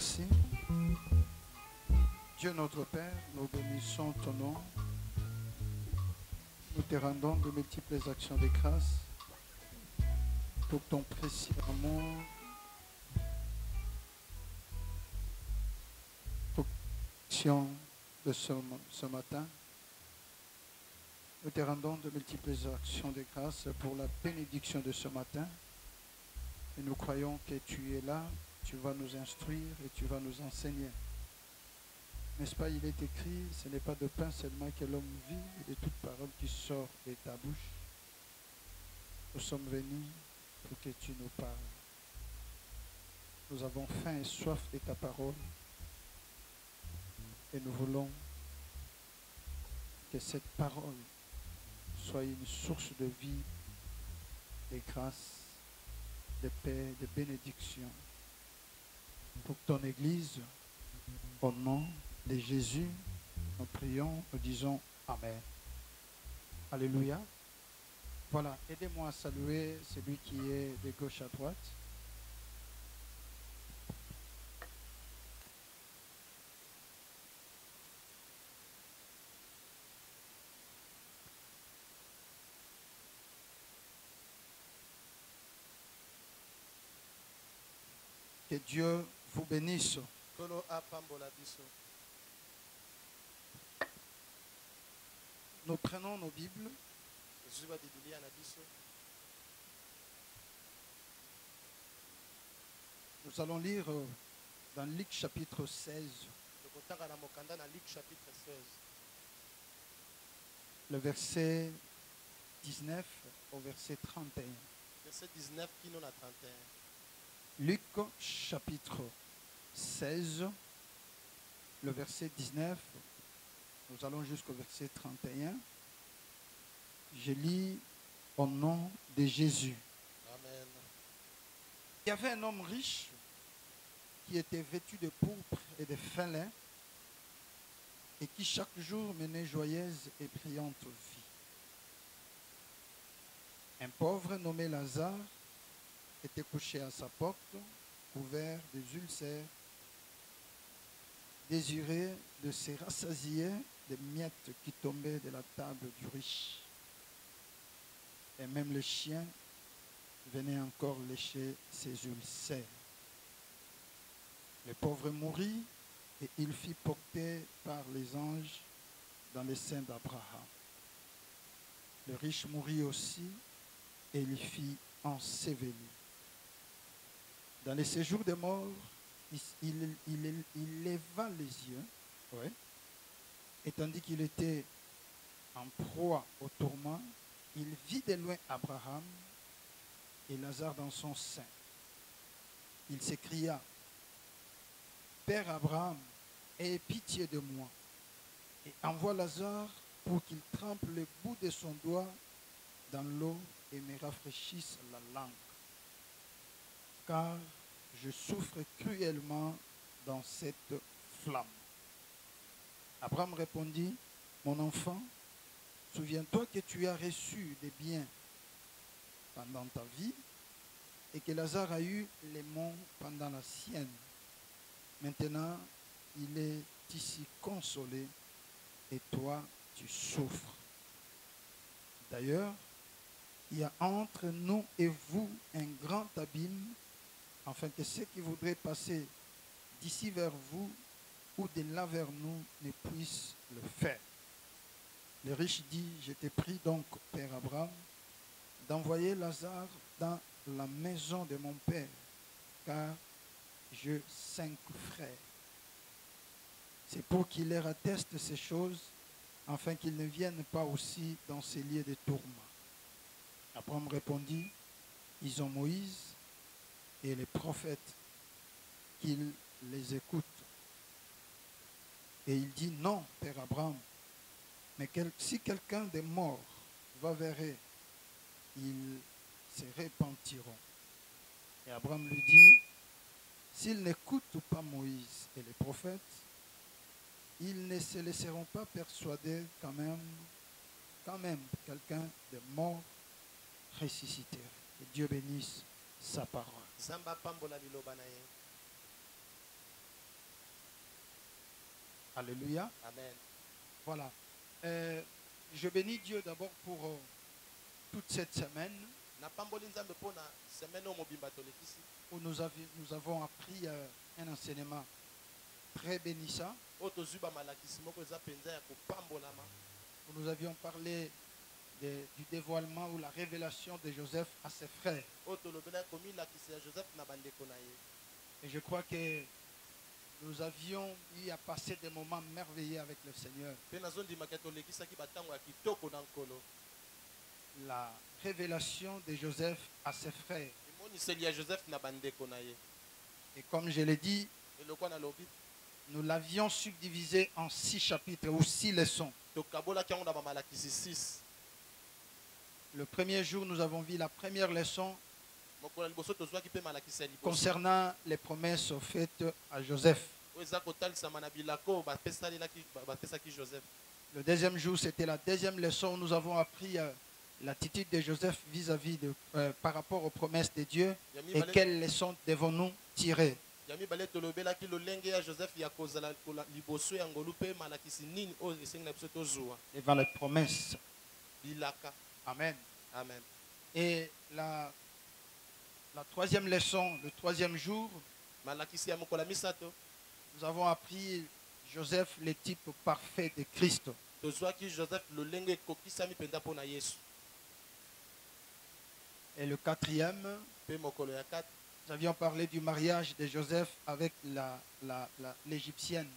merci. Dieu notre Père, nous bénissons ton nom. Nous te rendons de multiples actions de grâce pour ton précieux amour, pour l'action de ce matin. Nous te rendons de multiples actions de grâce pour la bénédiction de ce matin. Et nous croyons que tu es là, tu vas nous instruire et tu vas nous enseigner. N'est-ce pas, il est écrit, ce n'est pas de pain seulement que l'homme vit, mais de toute parole qui sort de ta bouche. Nous sommes venus pour que tu nous parles. Nous avons faim et soif de ta parole. Et nous voulons que cette parole soit une source de vie, de grâce, de paix, de bénédiction pour ton Église. Au nom de Jésus, nous prions, nous disons Amen. Alléluia. Voilà, aidez-moi à saluer celui qui est de gauche à droite. Que Dieu vous bénisse. Nous prenons nos Bibles. Nous allons lire dans Luc chapitre 16. Le verset 19 au verset 31. Verset 19 qui nous a 31. Luc chapitre 16, le verset 19, nous allons jusqu'au verset 31. Je lis au nom de Jésus. Amen. Il y avait un homme riche qui était vêtu de pourpre et de fin lin et qui chaque jour menait joyeuse et brillante vie. Un pauvre nommé Lazare était couché à sa porte, couvert des ulcères, désiré de se rassasier des miettes qui tombaient de la table du riche. Et même les chiens venaient encore lécher ses ulcères. Le pauvre mourut et il fut porté par les anges dans les seins d'Abraham. Le riche mourut aussi et il fut enseveli. Dans les séjours des morts, il leva les yeux, ouais, et tandis qu'il était en proie au tourment, il vit de loin Abraham et Lazare dans son sein. Il s'écria, « Père Abraham, aie pitié de moi, et envoie Lazare pour qu'il trempe le bout de son doigt dans l'eau et me rafraîchisse la langue. Car je souffre cruellement dans cette flamme. » Abraham répondit, « Mon enfant, souviens-toi que tu as reçu des biens pendant ta vie et que Lazare a eu les maux pendant la sienne. Maintenant, il est ici consolé et toi, tu souffres. D'ailleurs, il y a entre nous et vous un grand abîme, afin que ceux qui voudraient passer d'ici vers vous ou de là vers nous ne puissent le faire. » Le riche dit, « Je t'ai pris donc, Père Abraham, d'envoyer Lazare dans la maison de mon père, car j'ai 5 frères. C'est pour qu'il leur atteste ces choses, afin qu'ils ne viennent pas aussi dans ces lieux de tourment. » Abraham répondit, « Ils ont Moïse et les prophètes, qu'ils les écoutent. » Et il dit, « Non, Père Abraham, mais si quelqu'un des morts va vers eux, ils se repentiront. » Et Abraham lui dit, « S'ils n'écoutent pas Moïse et les prophètes, ils ne se laisseront pas persuader quand même quelqu'un de mort ressuscité. » Que Dieu bénisse sa parole. Alléluia. Amen. Voilà. Je bénis Dieu d'abord pour toute cette semaine Napamboli nzambe pona semaine o mobimba tolekisi. où nous avons appris un enseignement très bénissant, Oto zuba malakisi moko eza penza ya kopambolama. où nous avions parlé du dévoilement ou la révélation de Joseph à ses frères. Oto lobela komi lakisi ya Joseph na bandeko na ye. Et je crois que nous avions eu à passer des moments merveilleux avec le Seigneur. Pe nazondimaka tolekisaki batango ya kitoko na nkolo. La révélation de Joseph à ses frères. Imoniseli ya Joseph na bandeko na ye. Et comme je l'ai dit, Elokwa na lobi. nous l'avions subdivisé en 6 chapitres ou 6 leçons. Tokabolaki yango na bamalakisi 6. Le premier jour, nous avons vu la première leçon Mokolo liboso tozwaki pe malakisi ya liboso. concernant les promesses faites à Joseph. Oyo eza kotalisama na bilako bapesaki Joseph. Le deuxième jour, c'était la deuxième leçon où nous avons appris l'attitude de Joseph vis-à-vis par rapport aux promesses de Dieu et quelles leçons devons-nous tirer. Yami bale tolobelaki lolenge ya Joseph ya kozala liboso ya ngolu pe malakisi nini oyo esengi na biso tozwa. Devant les promesses. Bilaka. Amen. Amen. Et la troisième leçon, le troisième jour, Malakisi ya mokolo misato. nous avons appris Joseph, le type parfait de Christ. Tozwaki Joseph lolenge kokisami penda pona Yesu. Et le quatrième, Pe mokolo ya 4. nous avions parlé du mariage de Joseph avec l'Égyptienne.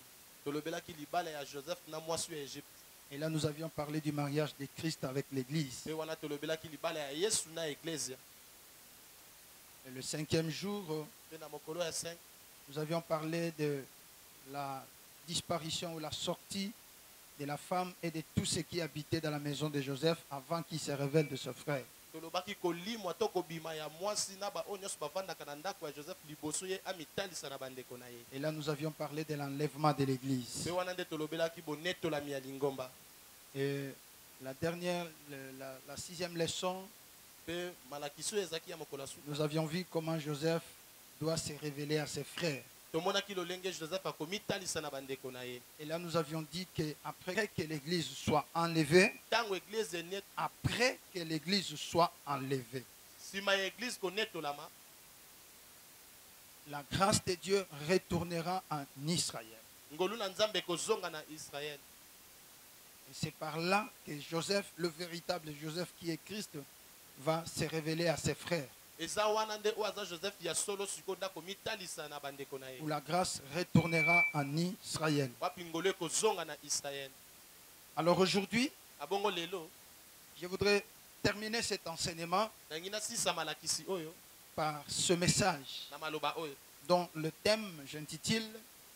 Tolobelaki libala ya Joseph na mwasi ya Egypte. Et là, nous avions parlé du mariage de Christ avec l'Église. Pe wana tolobelaki libala ya Yesu na ecclesia. Et le cinquième jour, Pe na mokolo ya 5. nous avions parlé de la disparition ou la sortie de la femme et de tout ce qui habitait dans la maison de Joseph avant qu'il se révèle de ce frère. Tolobaki kolimwa to kobima ya mwasi na ba onyo bavandaka na ndako ya Joseph liboso ye amitalisa na bandeko na ye. Et là, nous avions parlé de l'enlèvement de l'Église. Pe wana nde tolobelaki bonetolami ya lingomba. Et la dernière, la sixième leçon, Pe malakiso ezaki ya mokolo suka. nous avions vu comment Joseph doit se révéler à ses frères. Tomonaki lolenge Joseph akomitalisa na bandeko na ye. Et là, nous avions dit qu'après que l'Église soit enlevée, Tango église net après que l'Église soit enlevée, sima ya église konetolama, la grâce de Dieu retournera en Israël. ngolu na nzambe kozonga na Israël. Et c'est par là que Joseph, le véritable Joseph qui est Christ, va se révéler à ses frères. Eza wana nde oaza Joseph ya solo siko ndako mitalisa na bandeko na ye. Où la grâce retournera en Israël. Wapi ngolu kozonga na Israël. Alors aujourd'hui, Abongo lelo je voudrais terminer cet enseignement nangina sisa malakisi oyo par ce message na maloba oyo. dont le thème, j'intitule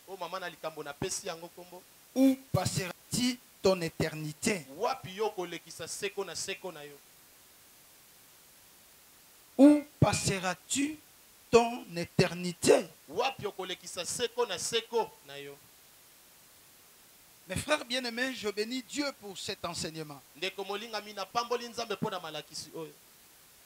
O mama na likambo na pesi yango kombo. Où passeras-tu ton éternité? Wapi yo kolekisa seko na yo. Où passeras-tu ton éternité? Wapi yo kolekisa seko na yo. Mes frères bien-aimés, je bénis Dieu pour cet enseignement. Ndeko molinga mina pamboli nzambe pona malakisi oyo.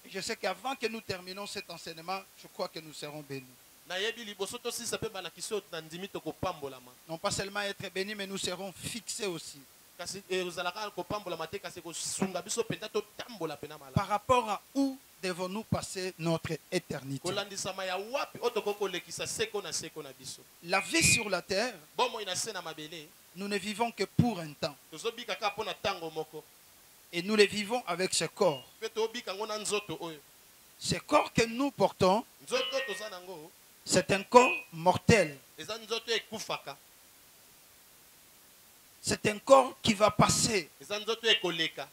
Et je sais qu'avant que nous terminions cet enseignement, je crois que nous serons bénis. Na yebi liboso to sisa pe malakisi oyo na ndimi to kopambolama. Non pas seulement être bénis, mais nous serons fixés aussi. Kasi ezalaka kopambolama te kasi kosunga biso penda to tambola pena mala. Par rapport à où devons-nous passer notre éternité? Kolandisama ya wapi otoko kolekisa seko na biso. La vie sur la terre, Bomo ina se na mabele. nous ne vivons que pour un temps. Tozobika ka pona tango moko. Et nous le vivons avec ce corps. Pe tobika ngona nzoto oyo. Ce corps que nous portons, Nzoto toza nango. c'est un corps mortel. Eza nzoto ekufaka. C'est un corps qui va passer. Eza nzoto ekoleka.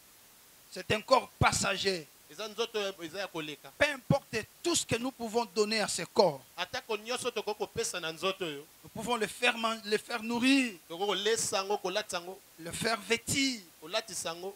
C'est un corps passager. Eza nzoto eza ya koleka. Peu importe tout ce que nous pouvons donner à ce corps, Atako nyonso toko kopesa na nzoto oyo. nous pouvons le faire nourrir, Toko kolesa yango kolata yango. le faire vêtir, Kolatisa yango.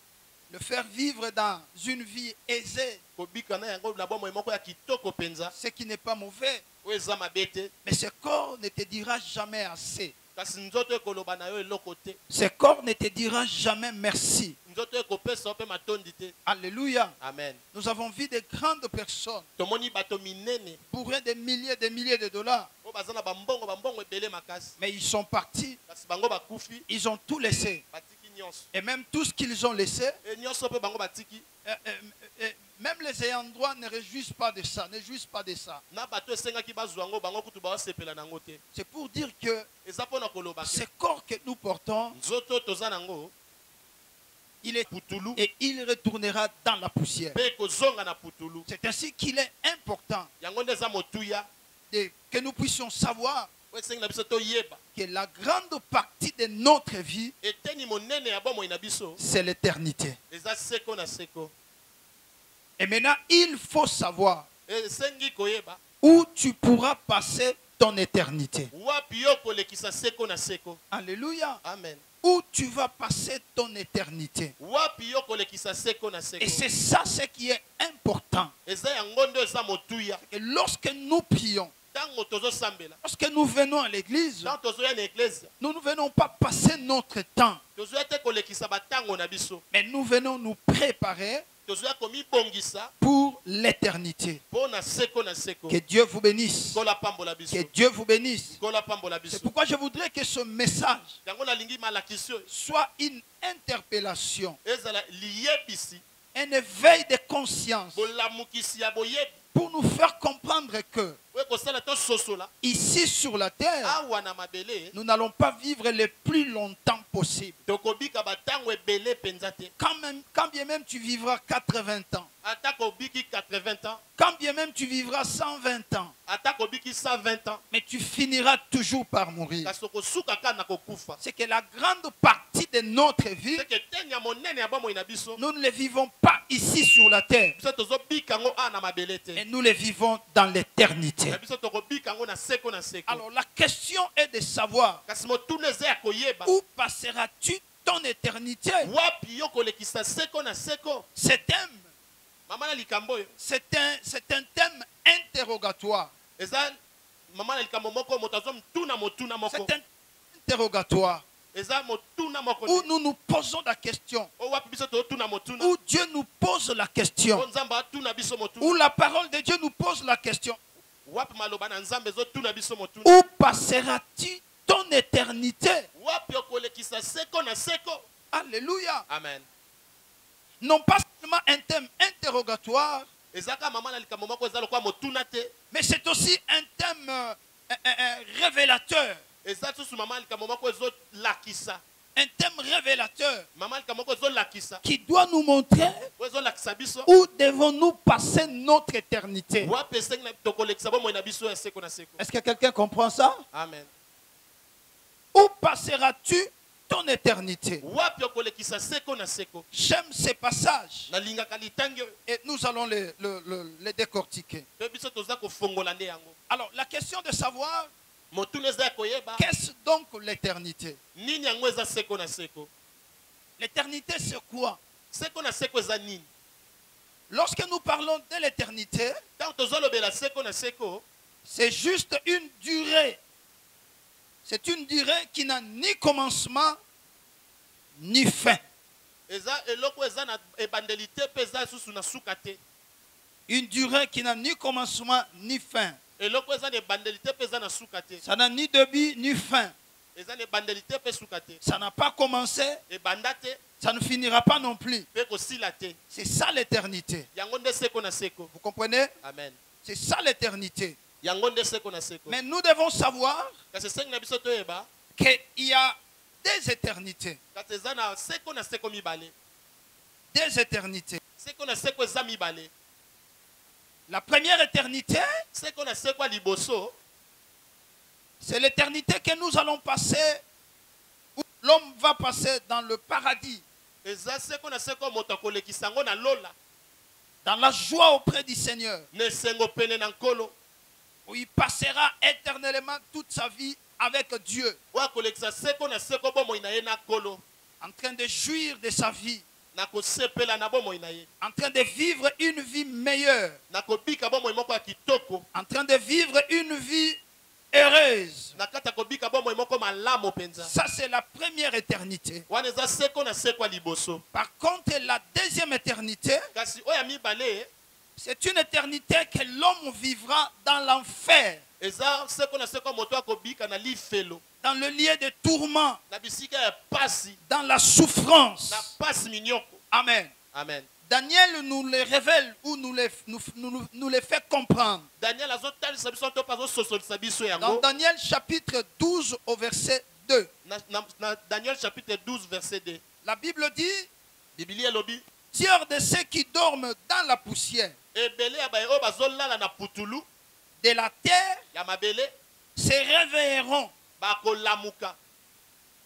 le faire vivre dans une vie aisée, Kobika na yango na bomo moko ya kitoko penza. ce qui n'est pas mauvais. Oyo eza mabete. Mais ce corps ne te dira jamais assez. Kasi nzoto ekoloba na yo eloko te. Ce corps ne te dira jamais merci. Nzoto ekopesa yo pe matondi te. Alléluia. Amen. Nous avons vu de grandes personnes Tomoni bato minene. bourrées de milliers de dollars. O baza na bambongo bambongo ebele makasi Mais ils sont partis, kasi bango bakufi ils ont tout laissé. batiki nyonso Et même tout ce qu'ils ont laissé, e nyonso mpe bango batiki même les ayants droit ne réjouissent pas de ça, ne jouissent pas de ça. na bato esengaki bazwa yango bango kutu basepela nango te C'est pour dire que eza mpona koloba ce ke corps que nous portons, nzoto toza nango il est putulu et il retournera dans la poussière. mpe kozonga na putulu C'est ainsi qu'il est important yango nde eza motuya que nous puissions savoir po esengi na biso toyeba que la grande partie de notre vie, eteni monene ya bomoi na biso c'est l'éternité. eza seko na seko Et maintenant, il faut savoir esengi koyeba où tu pourras passer ton éternité. wapi yo kolekisa seko na seko Alléluia. amen Où tu vas passer ton éternité. wapi yo kolekisa seko na seko Et c'est ça ce qui est important. eza yango nde eza motuya Et lorsque nous prions, ntango tozosambela lorsque nous venons à l'église, ntango tozoya na eklise nous ne venons pas passer notre temps, tozoya te kolekisa batango na biso mais nous venons nous préparer tozoya komibongisa pour l'éternité. mpo na seko Que Dieu vous bénisse. kola pambola biso Que Dieu vous bénisse. kola pambola C'est biso pourquoi je voudrais que ce message yango nalingi malakisi oyo soit une interpellation, ezala liyebisi un éveil de conscience bolamukisi ya boyebi pour nous faire comprendre que oyo kosala tososola ici sur la terre, awa na mabele nous n'allons pas vivre le plus longtemps possible. tokobika batango ebele mpenza te Quand bien même tu vivras 80 ans, ata kobiki 80 ans quand bien même tu vivras 120 ans, ata kobiki 120 ans mais tu finiras toujours par mourir. kasi okosuka kaka na kokufa C'est que la grande partie de notre vie, seke teni ya monene ya bomoi na biso nous ne le vivons pas ici sur la terre, biso tozobika yango awa na mabele te mais nous le vivons dans l'éternité. na biso tokobika yango na seko Alors la question est de savoir kasi motuna eza ya koyeba où passeras-tu ton éternité. wapi yo kolekisa seko na seko Ce thème, mama na likambo oyo c'est un thème interrogatoire. eza mama na likambo moko moto azomtuna motuna moko C'est un interrogatoire eza motuna moko où nous nous posons la question, o wapi biso tozotuna motuna où Dieu nous pose la o question, nzambe atuna biso où motuna la parole de Dieu nous pose la question. wapi maloba na nzambe ezotuna biso motuna Où passeras-tu ton éternité? wapi okolekisa seko na seko Alléluia. amen Non pas seulement un thème interrogatoire, ezaka mama na likambo moko eza lokwa motuna te mais c'est aussi un thème révélateur. eza susu mama na likambo moko ezolakisa Un thème révélateur mama na likambo moko ezolakisa qui doit nous montrer po ezolakisa biso où devons-nous passer notre éternité. wapi esengi tokolekisa bomoi na biso ya seko na seko Est-ce que quelqu'un comprend ça? amen Où passeras-tu ton éternité? wapi okolekisa seko na seko J'aime ces passages nalingaka litangi oyo et nous allons les décortiquer. mpe biso toza kofongola nde yango Alors la question de savoir motuna eza ya koyeba qu'est-ce donc l'éternité? nini yango eza seko na seko L'éternité c'est quoi? seko na seko eza nini Lorsque nous parlons de l'éternité, ntango tozolobela seko na seko c'est juste une durée. C'est une durée qui n'a ni commencement ni fin. eza eloko eza na ebandeli te mpe eza susu na suka te Une durée qui n'a ni commencement ni fin. eloko eza na ebandeli te mpe eza na suka te Ça n'a ni début ni fin. eza na ebandeli te mpe suka te Ça n'a pas commencé, ebanda te ça ne finira pas non plus. mpe kosila te C'est ça l'éternité. yango nde seko na seko Vous comprenez? amen C'est ça l'éternité. yango nde seko na seko Mais nous devons savoir kasi esengi na biso toyeba qu'il y a des éternités. kasi eza na seko na seko mibale Des éternités. seko na seko eza mibale La première éternité, seko na seko ya liboso c'est l'éternité que nous allons passer, où l'homme va passer dans le paradis, eza seko na seko moto akolekisa yango na lola dans la joie auprès du Seigneur, na esengo pene na nkolo où il passera éternellement toute sa vie avec Dieu, oyo akolekisa seko na seko bomoi na ye na nkolo en train de jouir de sa vie, na kosepela na bomoi na ye en train de vivre une vie meilleure, na kobika bomoi moko ya kitoko en train de vivre une vie heureuse. na kati ya kobika bomoi moko malamu mpenza Ça, c'est la première éternité. wana eza seko na seko ya liboso Par contre, la deuxième éternité, kasi oyo ya mibale c'est une éternité que l'homme vivra dans l'enfer. eza seko na seko moto akobika na lifelo dans le lieu de tourment, na bisika ya pasi dans la souffrance. na pasi minyoko. Amen. Amen. Daniel nous les révèle ou nous les fait comprendre. Daniel azotalisa biso to pazo sosolisa biso Dans yango Daniel chapitre 12 au verset 2. na Daniel chapitre 12 verset 2. La Bible dit, Biblia lobi plusieurs de ceux qui dorment dans la poussière ebele ya baye oyo bazolala na putulu de la terre ya mabele se réveilleront, bakolamuka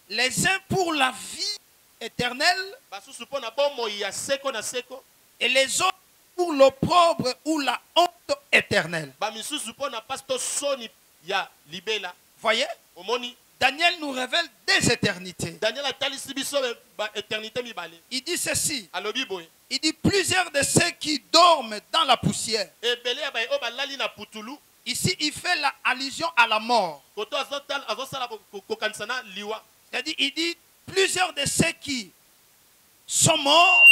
les uns pour la vie éternelle basusu mpo na bomoi ya seko na seko et les autres pour l'opprobre ou la honte éternelle. bamisusu mpo na pasi to soni ya libela. Voyez, Omoni Daniel nous révèle des éternités. Daniel atalisi biso ba éternité mibale. Il dit ceci, Alobi boye il dit plusieurs de ceux qui dorment dans la poussière. ebele ya baye oyo balali na putulu Ici, il fait allusion à la mort. koto azosala kokanisa na liwa. C'est-à-dire, il dit plusieurs de ceux qui sont morts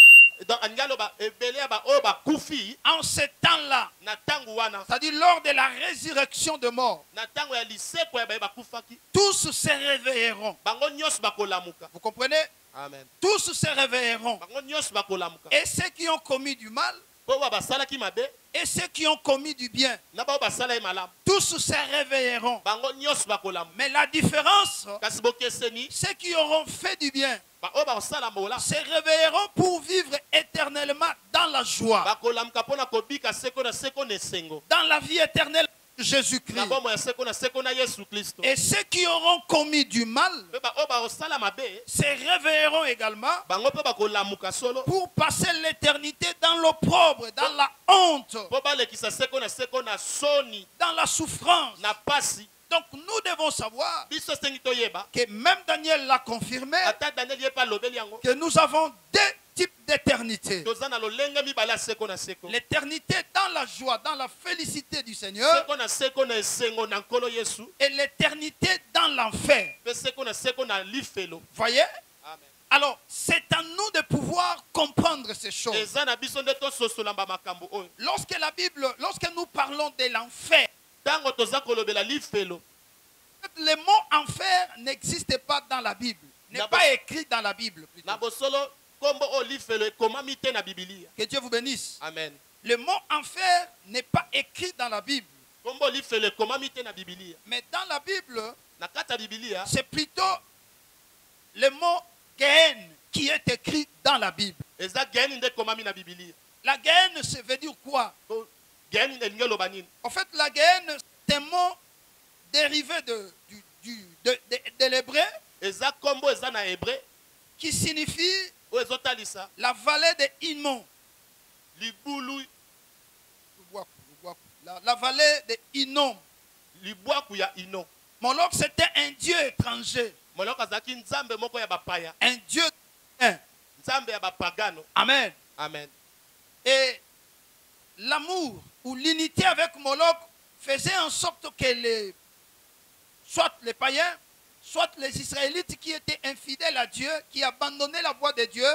Donc alingi aloba ebele ya ba oyo bakufi en ce temps-là. na ntango wana C'est-à-dire, lors de la résurrection de mort, na ntango ya liseko ya baye bakufaki tous se réveilleront. bango nyonso bakolamuka. Vous comprenez? Amen. Tous se réveilleront. Bango nyonso bakolamuka. Et ceux qui ont commis du mal, Po ba basalaki mabe et ceux qui ont commis du bien, na ba basala malamu. tous se réveilleront. Bango nyonso bakolamuka. Mais la différence, Kasi bokeseni ceux qui auront fait du bien ba oyo basala mola se réveilleront pour vivre éternellement dans la joie, bakolamuka mpona kobika seko na seko na esengo. dans la vie éternelle de Na Jésus-Christ. bomoi ya seko na seko na Yesu Kristo. Et ceux qui auront commis du mal Pe ba oyo basala mabe se réveilleront également bango mpe bakolamuka solo pour passer l'éternité dans l'opprobre, dans la honte, po balekisa seko na soni dans la souffrance. na pasi. Donc nous devons savoir Biso sengi toyeba que même Daniel l'a confirmé, ata Daniel ye pa lobeli yango que nous avons deux types d'éternité. toza na lolenge mibale ya seko na seko. L'éternité dans la joie, dans la félicité du Seigneur, Seko na esengo na nkolo Yesu et l'éternité dans l'enfer. pe seko na lifelo. Voyez? Amen. Alors, c'est à nous de pouvoir comprendre ces choses. Eza na biso nde tososolamba makambo oyo. Lorsque nous parlons de l'enfer, Tango toza kolobela lifelo le mot enfer n'existe pas dans la Bible. N'est D'abord- pas écrit dans la Bible. plutôt. na bosolo kombo oyo lifelo ekomami te na Biblia. Que Dieu vous bénisse. Amen. Le mot enfer n'est pas écrit dans la Bible. Kombo lifelo ekomami te na Biblia. Mais dans la Bible, Na kati ya Biblia c'est plutôt le mot Géhen qui est écrit dans la Bible. eza geni nde ekomami na Biblia. La Géhen, ça veut dire quoi? To geni elingi eloba nini? En fait, la Géhen, c'est un mot dérivé de l'hébreu Eza kombo eza na hébreu qui signifie oyo ezotalisa la vallée de Hinnom. libulu La vallée de Hinnom. libwaku ya ino. Moloch, c'était un dieu étranger. Moloko azalaki nzambe moko ya bapaya, Un dieu. Hein. nzambe ya bapagano. Amen. Amen. Et l'amour ou l'unité avec Moloch faisait en sorte que soit les païens, soit les Israélites qui étaient infidèles à Dieu, qui abandonnaient la voie de Dieu,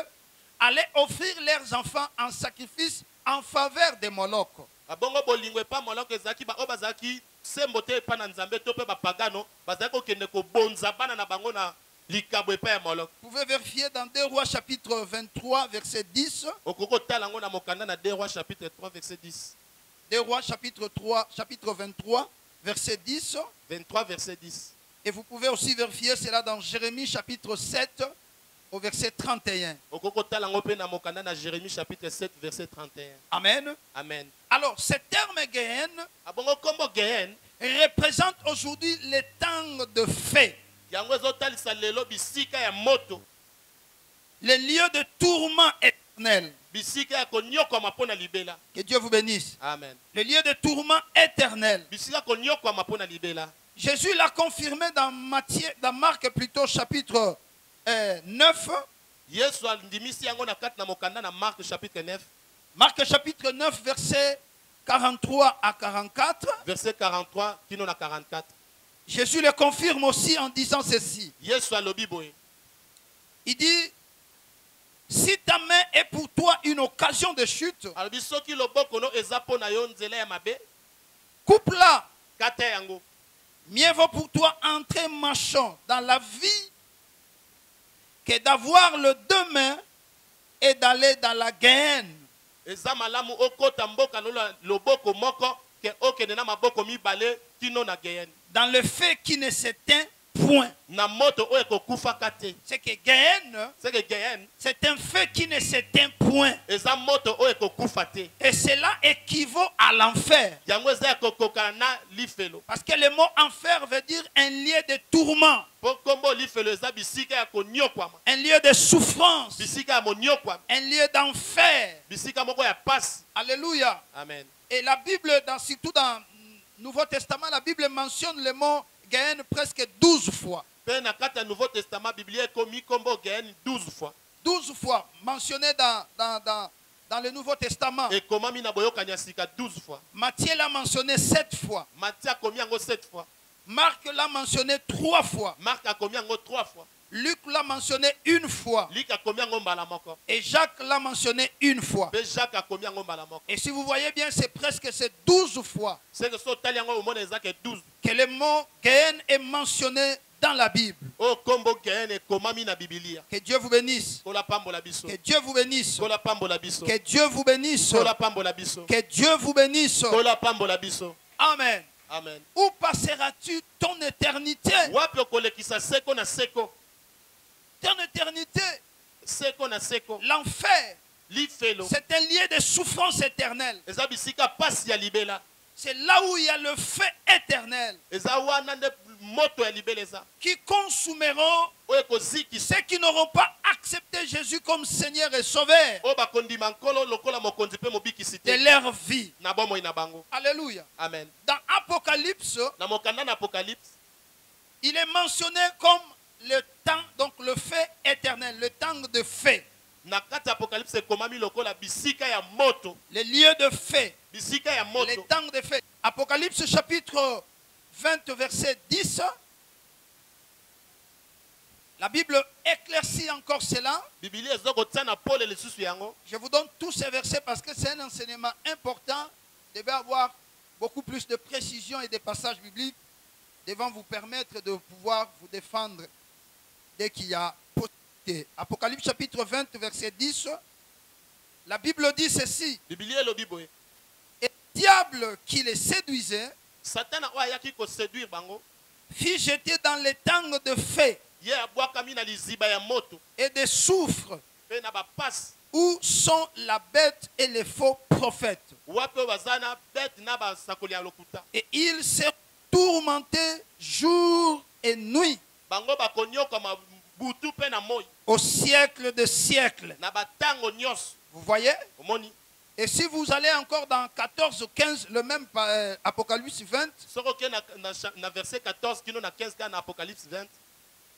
allaient offrir leurs enfants en sacrifice en faveur de Moloch. Abongo bolingo epa moloko ezalaki ba oyo bazalaki sembo te epa na nzambe to mpe bapagano bazalaki kokende kobonza bana na bango na likabo epai ya moloko. Vous pouvez vérifier dans 2 Rois chapitre 23 verset 10. Okoki kotala yango na mokanda na 2 Rois chapitre 3 verset 10. 2 Rois chapitre 23 verset 10. 23 verset 10. Et vous pouvez aussi vérifier cela dans Jérémie chapitre 7 au verset 31. Okoki kotala yango mpe na mokanda na Jérémie chapitre 7 verset 31. Amen. Amen. Alors, ce terme Géhen Abongo kombo Gehen représente aujourd'hui les temps de feu, yango ezotalisa lelo bisika ya moto, les lieux de tourment éternel. bisika ya konyokwama mpo na libela. Que Dieu vous bénisse. Amen. Les lieux de tourment éternel. Bisika ya konyokwama mpo na libela. Jésus l'a confirmé dans Marc plutôt chapitre 9. Yesu andimisi yango na kati na mokanda na Marc chapitre 9 Marc chapitre 9 verset 43 à 44. verset 43 kino na 44. Jésus le confirme aussi en disant ceci. Yesu alobi boye. Il dit, si ta main est pour toi une occasion de chute, Alobi soki loboko no eza mpo na yo nzela ya mabe, coupe-la kata yango. Mieux vaut pour toi entrer marchant dans la vie que d'avoir le demain et d'aller dans la gaine. Eza malamu okota mboka loboko moko ke okende na maboko mibale kino na geyen. Dans le fait qui ne s'éteint point. Na moto oyo ekokufa kate. C'est que gaine, c'est un fait qui ne s'éteint point. Eza moto oyo ekokufa te. Et cela équivaut à l'enfer. Yango eza ekokoka na lifelo. Parce que le mot enfer veut dire un lieu de tourment. Pokombo lifelo eza bisika ya konyokwama. Un lieu de souffrance. Bisika ya monyokwama. Un lieu d'enfer. Bisika moko ya passe. Alléluia. Amen. Et la Bible, surtout dans le Nouveau Testament, la Bible mentionne le mot Gaën presque 12 fois. Pe na kata Nouveau Testament Biblia ekomi kombo Gaën 12 fois. 12 fois mentionné dans le Nouveau Testament. Et komami na boyokanya sika 12 fois. Matthieu l'a mentionné 7 fois. Matthieu komi yango 7 fois. Marc l'a mentionné 3 fois. Marc a komi yango 3 fois. Luc l'a mentionné 1 fois. Luc a komi yango mbala moko. Et Jacques l'a mentionné 1 fois. Pe Jacques a komi yango mbala moko. Et si vous voyez bien, c'est presque 12 fois C'est que so tali yango au monde ezake 12. que le mot Gaën est mentionné dans la Bible. O kombo Gaën e komami na Biblia. Que Dieu vous bénisse. Kola pambola biso. Que Dieu vous bénisse. Kola pambola biso. Que Dieu vous bénisse. Kola pambola biso. Que Dieu vous bénisse. Kola pambola biso. Amen. Amen. Où passeras-tu ton éternité? Wapi okolekisa seko na seko. Ton éternité, Seko na seko. l'enfer, Lifelo. c'est un lieu de souffrance éternelle. Eza bisika pasi ya libela. C'est là où il y a le feu éternel Eza wana nde moto ya libela eza. qui consumeront Oyo koziki ceux qui n'auront pas accepté Jésus comme Seigneur et Sauveur o bakondima nkolo lokola mokonzi pe mobikisi de te. leur vie. Na bomoi na bango. Alléluia. Amen. Dans Apocalypse, Na mokanda na Apocalypse, il est mentionné comme le temps, donc le feu éternel, le temps de feu, na kati ya Apocalypse ekomami lokola bisika ya moto. le lieu de feu, Bisika ya le moto. temps de feu. Apocalypse chapitre 20, verset 10. La Bible éclaircit encore cela. Biblia ezokotia na pole lisusu yango. Je vous donne tous ces versets parce que c'est un enseignement important. Vous devez avoir beaucoup plus de précision et des passages bibliques devant vous permettre de pouvoir vous défendre dès qu'il y a possibilité. Apocalypse chapitre 20, verset 10. La Bible dit ceci. Biblia elobi boye. Et le diable qui les séduisait Satan oyo ayaki koséduire bango. fit jeter dans les tangs de feu Ye abwakami na liziba ya moto. et de soufre Pe na bapasi. où sont la bête et les faux prophètes. Wapi oyo baza na bete na basakoli ya lokuta. Et ils se tourmentaient jour et nuit Bango bakonyokama butu pe na moi. au siècle de siècles. Na batango nyonso. Vous voyez? Omoni. Et si vous allez encore dans 14 ou 15, le même Apocalypse 20, Soko ke na verset 14 kino na 15 ka na Apocalypse 20.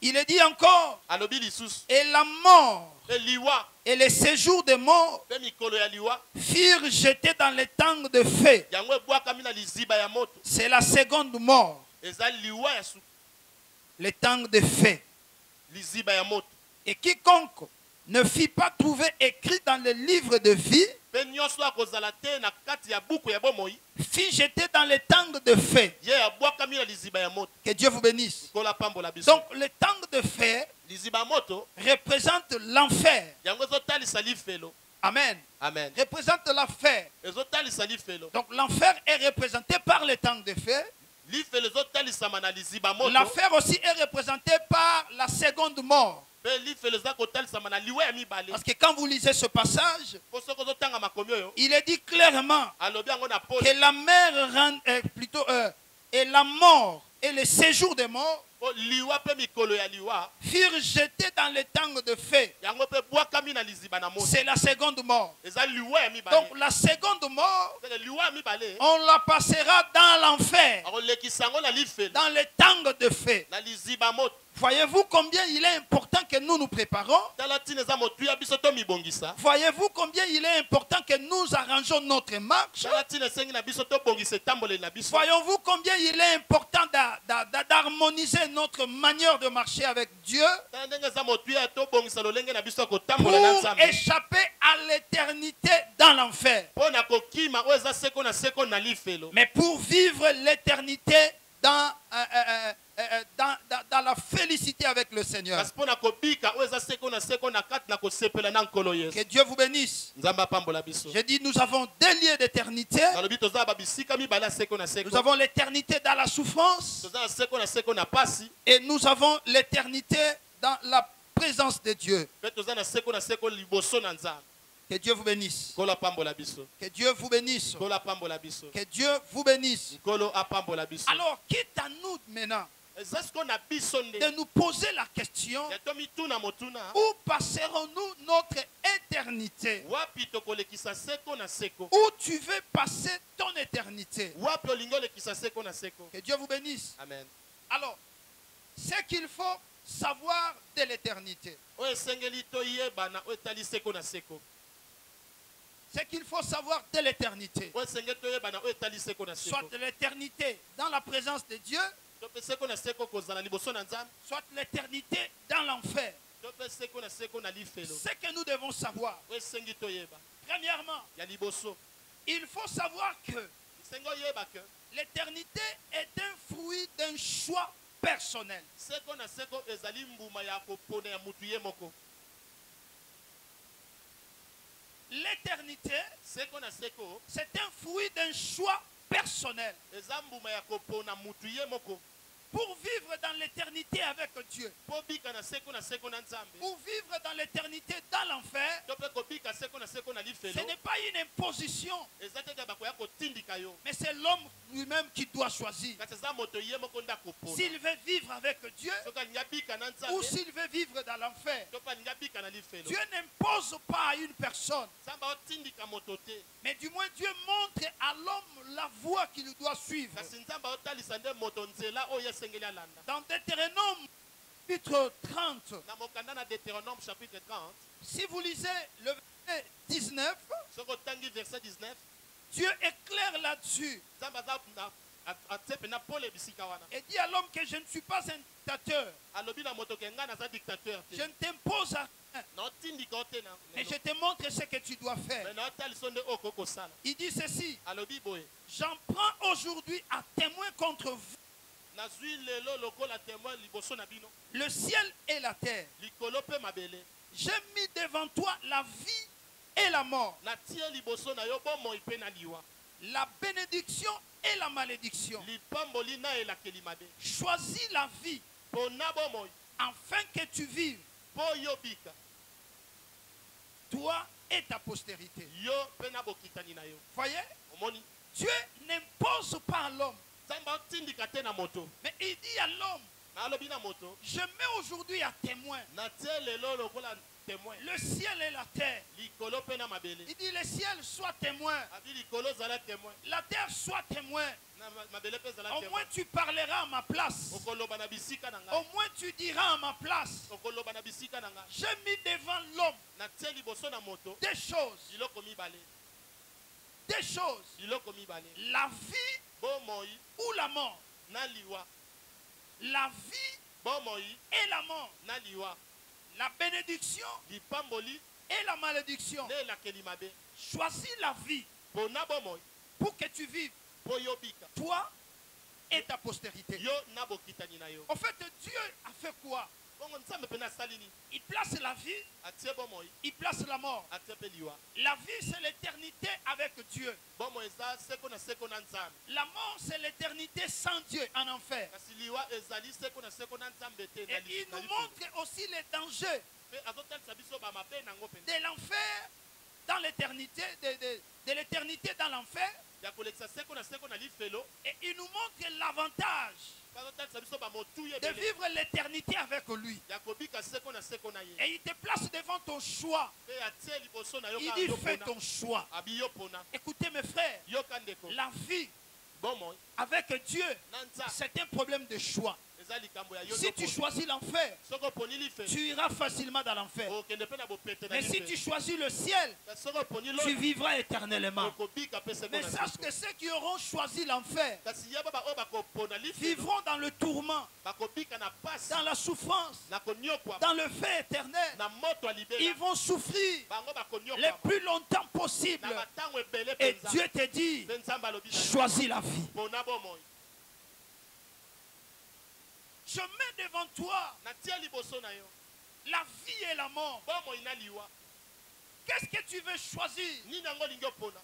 il est dit encore, Alobi lisusu. et la mort Pe liwa. et les séjours des morts Pe mikolo ya liwa. firent jeter dans les tangs de feu. Yango ebwakami na liziba ya moto. C'est la seconde mort, Eza liwa ya su. les tangs de feu. Liziba ya moto. Et quiconque ne fit pas trouver écrit dans le livre de vie, Pe nyonso akozala te na kati ya buku ya bomoi. fit jeter dans les tangs de feu. Ye abwakami na liziba ya moto. Que Dieu vous bénisse. Kola pambola biso. Donc le tang de feu Liziba ya moto. représente l'enfer. Yango ezotalisa lifelo. Amen. Amen. Représente l'enfer. Ezotalisa lifelo. Donc l'enfer est représenté par le tang de feu. Lifelo ezotalisama na liziba moto. L'enfer aussi est représenté par la seconde mort. Pe lifelo eza kotalisama na liwa ya mibale. Parce que quand vous lisez ce passage, Po soko ozotanga makomi oyo. il est dit clairement Alobi yango na pole. que la mer et la mort et le séjour des morts Po liwa pe mikolo ya liwa. furent jetés dans le tang de feu. Yango pe bwakami na liziba na moto. C'est la seconde mort. Eza liwa ya mibale. Donc la seconde mort, Eza liwa ya mibale. on la passera dans l'enfer, Akolekisa yango na lifelo. dans le tang de feu. Na liziba moto. Voyez-vous combien il est important que nous nous préparons? tala ntina eza motuya biso tomibongisa. Voyez-vous combien il est important que nous arrangeons notre marche? tala ntina esengi na biso tobongisa etamboleli na biso. Voyons-vous combien il est important d'harmoniser notre manière de marcher avec Dieu tala ndenge eza motuya tobongisa lolenge na biso ya kotambola na pour Nzambe. échapper à l'éternité dans l'enfer. mpo na kokima oyo eza seko na seko na lifelo. Mais pour vivre l'éternité dans la félicité avec le Seigneur. kasi mpo na kobika oyo eza seko na seko na kati na kosepela na nkolo yesu. Que Dieu vous bénisse. Nzambe apambola biso. J'ai dit, nous avons deux lieux d'éternité. nalobi toza babisika mibale ya seko na seko. Nous avons l'éternité dans la souffrance toza na seko na pasi. et nous avons l'éternité dans la présence de Dieu. mpe toza na seko liboso na Nzambe. Que Dieu vous bénisse. nkolo apambola biso. Que Dieu vous bénisse. nkolo apambola biso. Que Dieu vous bénisse. nkolo apambola biso. Alors, quitte à nous maintenant eza siko na biso nde de nous poser la question, ya tomituna motuna où passerons-nous notre éternité? wapi tokolekisa seko na seko. Où tu veux passer ton éternité? wapi olingi olekisa seko na seko. Que Dieu vous bénisse. amen. Alors, ce qu'il faut savoir de l'éternité, oyo esengeli toyeba na oyo etali seko na seko. ce qu'il faut savoir de l'éternité, oyo esengeli toyeba na oyo etali seko na soit seko. de l'éternité dans la présence de Dieu, to mpe seko na seko kozala liboso na Nzambe. soit l'éternité dans l'enfer. to mpe seko na seko na lifelo. Ce que nous devons savoir, oyo esengi toyeba premièrement, ya liboso. il faut savoir que esengi oyeba ke l'éternité est un fruit d'un choix personnel. seko na seko ezali mbuma ya kopona ya mutu ye moko. L'éternité, seko na seko c'est un fruit d'un choix personnel. eza mbuma ya kopona mutu ye moko. Pour vivre dans l'éternité avec Dieu, mpo bika na seko na Nzambe. pour vivre dans l'éternité dans l'enfer, to mpe kobika seko na seko na ce lifelo. n'est pas une imposition, eza te bakoya kotindika yo. mais c'est l'homme lui-même qui doit choisir. kasi eza moto ye moko nde akopona. S'il veut vivre avec Dieu soki alingi abika na ou Nzambe s'il veut vivre dans l'enfer, to mpe alingi abika na lifelo. Dieu n'impose pas à une personne, Nzambe aotindika moto te. mais du moins Dieu montre à l'homme la voie qu'il doit suivre. kasi Nzambe aotalisa nde moto nzela oyo esengeli alanda. Dans Deutéronome, chapitre 30, na mokanda na Deutéronome chapitre 30 si vous lisez le verset 19, soki otangi verset 19 Dieu est clair là-dessus Nzambe aza atie mpena pole bisika wana. et dit à l'homme que je ne suis pas un dictateur. alobi na moto ke ngai naza dictateur te. Je ne t'impose à rien, naotindika o te na mais je te montre ce que tu dois faire. me naotalisa nde oyo okoki kosala. Il dit ceci, alobi boye j'en prends aujourd'hui à témoin contre vous, nazwi lelo lokola témoin liboso na bino le ciel et la terre. likolo mpe mabele. J'ai mis devant toi la vie et la mort, natie liboso na yo bomoi mpe na liwa, la bénédiction et la malédiction. lipamboli na elakeli mabe. Choisis la vie mpona bomoi afin que tu vives, mpo yo bika toi et ta postérité. yo mpe na bokitani na yo. Voyez, omoni Dieu n'impose pas à l'homme, nzambe aotindika te na moto. mais il dit à l'homme, na alobi na moto je mets aujourd'hui à témoin natie lelo lokola témoin le ciel et la terre. likolo mpe na mabele. Il dit le ciel soit témoin, abi likolo ezala témoin la terre soit témoin. na mabele mpe ezala Au témoin. moins tu parleras à ma place. okoloba na bisika na Au ngai. moins tu diras à ma place. okoloba na bisika na ngai. J'ai mis devant l'homme natie liboso na moto des choses, biloko mibale. des choses, biloko mibale. la vie bomoi ou la mort. na liwa. La vie bomoi et la mort. na liwa. La bénédiction lipamboli et la malédiction. nde elakeli mabe. Choisis la vie mpona bomoi pour que tu vives, mpo yo bika toi et ta postérité. yo na bokitani na yo. En fait, Dieu a fait quoi? bongo nzambe mpe asali nini? Il place la vie, atie bomoi il place la mort. atie mpe liwa. La vie, c'est l'éternité avec Dieu. bomoi eza seko na nzambe. La mort, c'est l'éternité sans Dieu en enfer. kasi liwa ezali seko na nzambe te na Et il na nous lifelo. montre aussi les dangers mpe azotalisa biso bamabe nango mpenza de l'enfer dans l'éternité, de l'éternité dans l'enfer. ya kolekisa seko na lifelo. Et il nous montre l'avantage mpe azotalisa biso bamotuya de ebele vivre l'éternité avec lui. ya kobika seko na ye. Et il te place devant ton choix. mpe atie liboso na yo Il kaka dit yo fais mpona. ton choix. abi yo mpona. Écoutez mes frères, yoka ndeko la vie bomoi avec Dieu, na nzambe c'est un problème de choix. eza likambo ya yo Si tu choisis l'enfer, soko poni life tu iras facilement dans l'enfer. okende pe na bopete na Mais si life tu choisis le ciel, soko poni tu lo vivras éternellement. okobika pe seko Mais na sache seko que ceux qui auront choisi l'enfer kasi yaba ba o bakopona life vivront dans le tourment, bakobika na pasi dans la souffrance, na konyokwa dans le feu éternel. na moto ya libela Ils vont souffrir bango le bakonyokwa plus longtemps possible. na batango ebele Et penza Dieu te dit, pe nzambe alobi na yo, choisis la vie. pona bomoi Je mets devant toi natia liboso na yo la vie et la mort. bomoi na liwa Qu'est-ce que tu veux choisir? nini yango olingi opona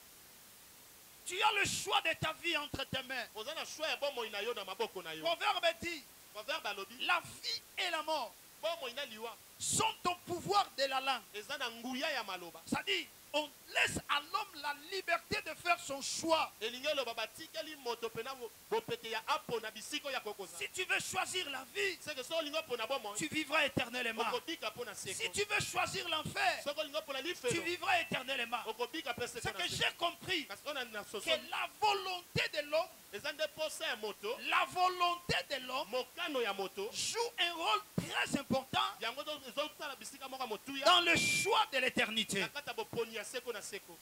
Tu as le choix de ta vie entre tes mains. oza na shwa ya bomoi na yo na maboko na yo Proverbe dit, proverbe alobi la vie et la mort bomoi na liwa sont au pouvoir de la langue. eza na nguya ya maloba Ça dit, on laisse à l'homme la liberté de faire son choix. elingi oloba batikeli moto pena bopete ya apona bisiko ya kokoza Si tu veux choisir la vie, seke so olingi opona bomoi tu vivras éternellement. okobika mpo na Si seko tu veux choisir l'enfer, soki olingi opona tu lifelo vivras éternellement. okobika mpe Ce seko que na seko j'ai compris, kasi ona na soso que la volonté de l'homme, eza nde posa ya moto la volonté de l'homme mokano ya moto joue un rôle très important yango ezosala bisika moko ya motuya dans le choix de l'éternité. na kati ya boponi ya seko na seko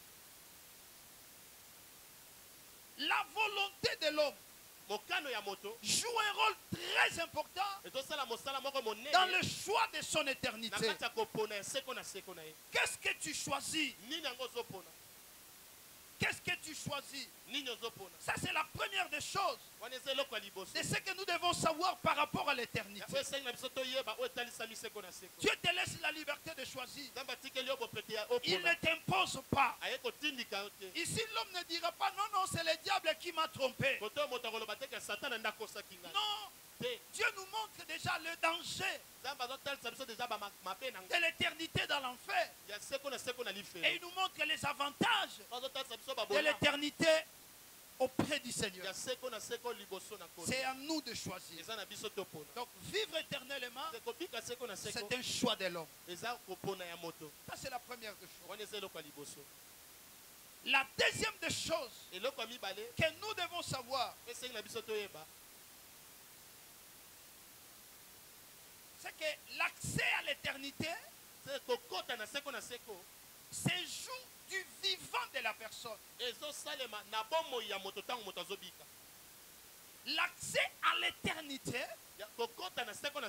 La volonté de l'homme mokano ya moto joue un rôle très important ezosala mosala moko monene dans le choix de son na éternité. kati ya kopona ya seko na seko na ye Qu'est-ce que tu choisis? nini yango ozopona Qu'est-ce que tu choisis? nini ozopona Ça, c'est la première des choses. wana eza eloko ya liboso C'est ce que nous devons savoir par rapport à l'éternité. oyo esengi na biso toyeba oyo etalisami seko na seko Dieu te laisse la liberté de choisir. nzambe atikeli yo bopete ya Il ne opona t'impose pas. aye kotindika yo te Ici, l'homme ne dira pas non, non, c'est le diable qui m'a trompé. koto oyo moto akoloba te ke satana nde akosaki ngai Non, te Dieu nous montre déjà le danger nzambe azotalisa biso deja mabe na de ngai l'éternité dans l'enfer. ya seko na Et lifelo il nous montre les avantages azotalisa biso de babola l'éternité auprès du Seigneur. ya seko na seko liboso na kolo C'est à nous de choisir. eza na biso topona Donc, vivre éternellement, kobika seko na seko c'est un choix de l'homme. eza kopona ya moto Ça, c'est la première des choses. wana eza eloko ya liboso La deuxième des choses eloko ya mibale que nous devons savoir, mpe esengi na biso toyeba c'est que l'accès à l'éternité se kokota na seko se joue du vivant de la personne. ezosalema na bomoi ya moto ntango moto azobika L'accès à l'éternité kokota na seko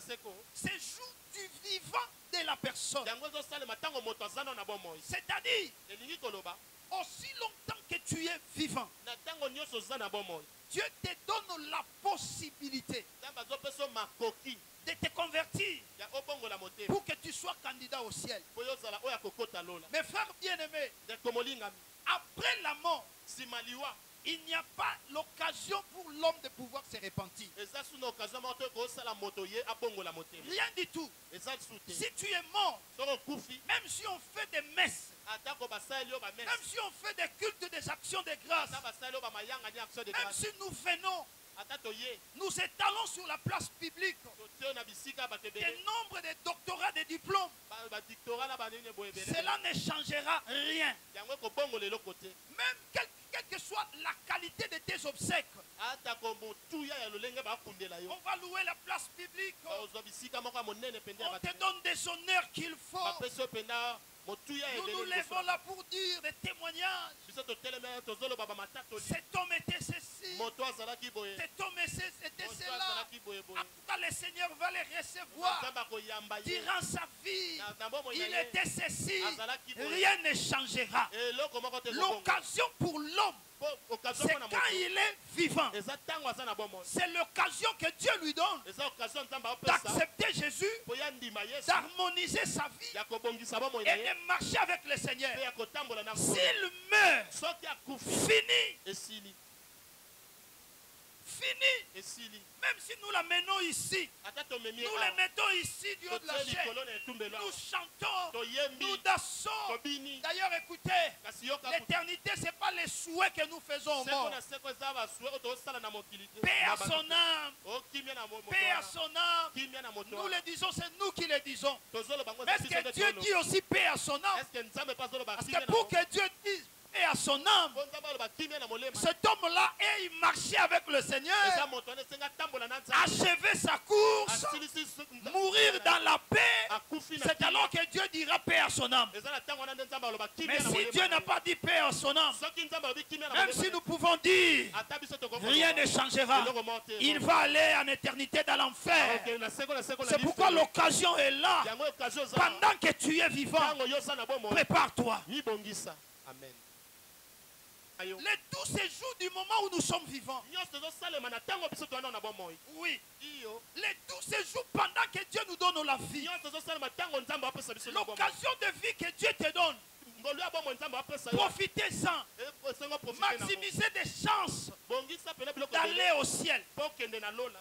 se joue du vivant de la personne. yango ezosalema ntango moto aza na bomoi C'est-à-dire, elingi koloba aussi longtemps que tu es vivant, na ntango nyonso oza na bomoi Dieu te donne la possibilité nzambe azopesa yo makoki de te convertir ya obongola motema pour que tu sois candidat au ciel. mpo yo ozala oyo akokota lola Mes frères bien-aimés, ndeko molingami après la mort, nsima liwa il n'y a pas l'occasion pour l'homme de pouvoir se repentir. eza su na occasion moko to kosala moto ye abongola motema Rien du tout. eza su te Si tu es mort, soki okufi même si on fait des messes, atako basaleli yo bamese même si on fait des cultes, des actions de grâce, ata basaleli yo bamayangani action de même grâce si nous venons, ata toye nous étalons sur la place publique totie yo na bisika bato des ebele nombres de doctorats, de diplômes, badictorat na banini boye ebele cela ne changera rien. yango ekobongola eloko te Même quelle que soit la qualité de tes obsèques, atako motuya ya lolenge bakundela yo on va louer la place publique, ozwa bisika moko ya monene pende ya on te bato donne des honneurs qu'il faut. bapesi yo mpenza motuya Nous nous ebele levons là pour dire des témoignages. biso toteleme tozoloba bamatatoli Cet homme était ceci, moto azalaki boye cet homme était moto cela. azalaki boye boye En tout cas, le Seigneur va les recevoir nzambe akoyamba ye durant sa vie. na bomoi Il na ye était ceci. azalaki boye Rien ne changera. eloko moko te ezobongola. L'occasion pour l'homme, Po occasion c'est mpona quand moto il est vivant. eza ntango aza na bomoi C'est l'occasion que Dieu lui donne eza occasion nzambe aopesa d'accepter Jésus, mpo ya ndima yesu d'harmoniser sa vie ya kobongisa bomoi na et ye de marcher avec le mpe Seigneur. ya kotambola na S'il meurt, soki akufi fini, esili fini. esili Même si nous la menons ici, ata tomemi nous les mettons ici du haut de la totie chair. likolo na etumbelo Nous chantons, toyembi nous dansons. tobini D'ailleurs, écoutez, kasi yoka l'éternité, ce n'est pas les souhaits que nous faisons au seko mort. na seko eza basue oyo tozosala na mokili te Paix à son âme, okimia na moto paix à wana son âme. kimia na moto Nous wana le disons, c'est nous qui le disons. tozoloba ngo Mais eza est-ce biso que nde Dieu tolo dit aussi paix à son âme? est-ce que nzambe mpe azoloba Parce kimia que na pour que Dieu dise paix à son âme, mpo nzambe aloba kimia na molema cet homme-là, et il marchait avec le Seigneur, eza moto wana esenga tambola na nzambe achever sa course mourir dans la paix, c'est alors que Dieu dira paix à son âme. Mais si Dieu n'a pas dit paix à son âme, même si nous pouvons dire rien ne changera, il va aller en éternité dans l'enfer. C'est pourquoi l'occasion est là. Pendant que tu es vivant, prépare-toi. Amen. Les doux séjours du moment où nous sommes vivants. Oui. Les doux séjours pendant que Dieu nous donne la vie. L'occasion de vie que Dieu te donne. Profitez-en. Maximisez des chances d'aller au ciel.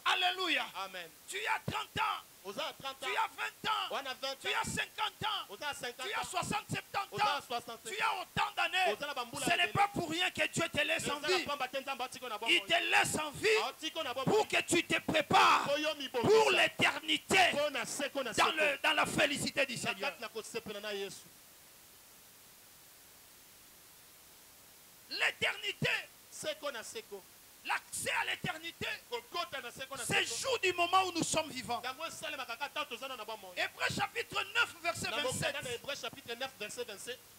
Alléluia. Amen. Tu as 30 ans. Tu as 20 ans. Tu as 50 ans. Tu as 60, 70 ans. Tu as autant d'années. Ce n'est pas pour rien que Dieu te laisse en vie. Il te laisse en vie pour que tu te prépares pour l'éternité dans la félicité du Seigneur. L'éternité, l'accès à l'éternité, c'est jour du moment où nous sommes vivants. Hébreux chapitre 9, verset 27.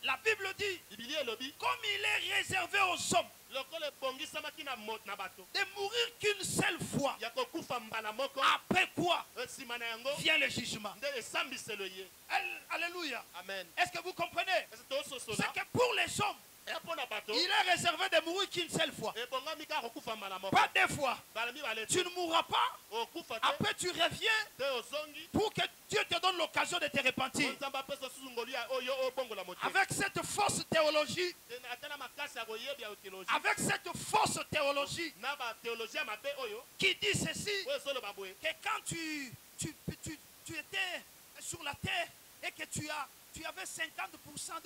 La Bible dit, comme il est réservé aux hommes de mourir qu'une seule fois, après quoi vient le jugement. Alléluia. Amen. Est-ce que vous comprenez? C'est que pour les hommes, il est réservé de mourir qu'une seule fois. Pas deux fois. Tu ne mourras pas. Après tu reviens pour que Dieu te donne l'occasion de te repentir. Avec cette fausse théologie, qui dit ceci, que quand tu étais sur la terre et que tu avais 50%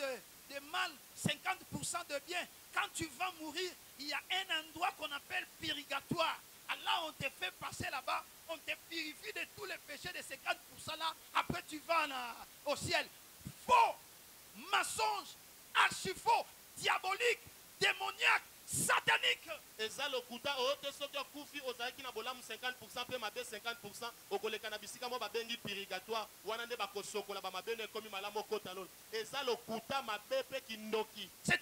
de mal, 50% de bien. Quand tu vas mourir, il y a un endroit qu'on appelle purgatoire. Alors on te fait passer là-bas, on te purifie de tous les péchés de 50% là. Après tu vas au ciel. Faux, mensonge, archi-faux, diabolique, démoniaque, satanique. C'est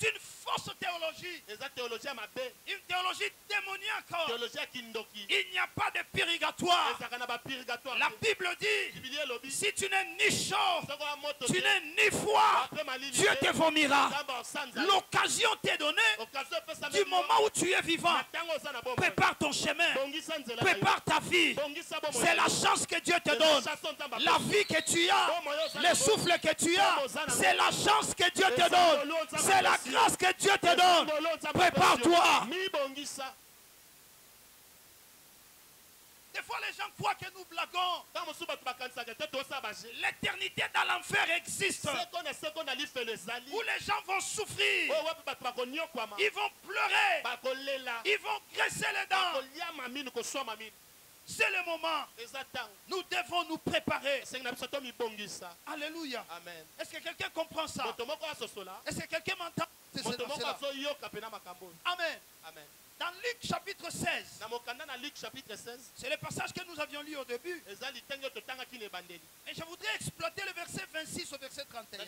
une fausse théologie. Une théologie démoniaque. Il n'y a pas de purgatoire. La Bible dit, si tu n'es ni chaud, tu n'es ni froid, Dieu te vomira. L'occasion t'est donnée. Du moment où tu es vivant, prépare ton chemin, prépare ta vie. C'est la chance que Dieu te donne. La vie que tu as, le souffle que tu as, c'est la chance que Dieu te donne. C'est la grâce que Dieu te donne. Prépare-toi. Des fois, les gens croient que nous blaguons. L'éternité dans l'enfer existe. Où les gens vont souffrir. Ils vont pleurer. Ils vont graisser les dents. C'est le moment. Nous devons nous préparer. Alléluia. Amen. Est-ce que quelqu'un comprend ça? Est-ce que quelqu'un m'entend? Amen. Amen. Dans Luc chapitre 16, chapitre 16, c'est le passage que nous avions lu au début. Et je voudrais exploiter le verset 26 au verset 31.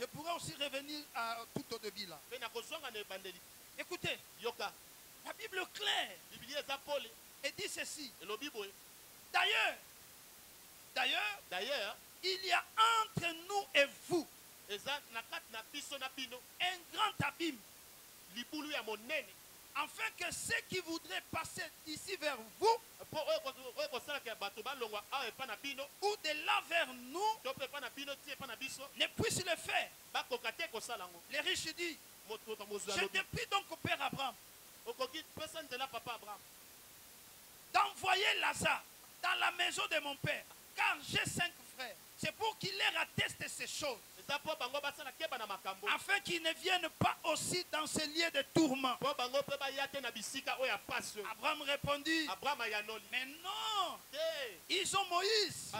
Je pourrais aussi revenir tout au début là. Écoutez, la Bible claire et dit ceci. D'ailleurs, il y a entre nous et vous un grand abîme, afin que ceux qui voudraient passer d'ici vers vous ou de là vers nous ne puissent le faire. Les riches disent, je te prie donc au Père Abraham d'envoyer Lazare dans la maison de mon père, car j'ai 5 frères. C'est pour qu'il leur atteste ces choses, afin qu'ils ne viennent pas aussi dans ce lieu de tourment. Abraham répondit, mais non, ils ont Moïse,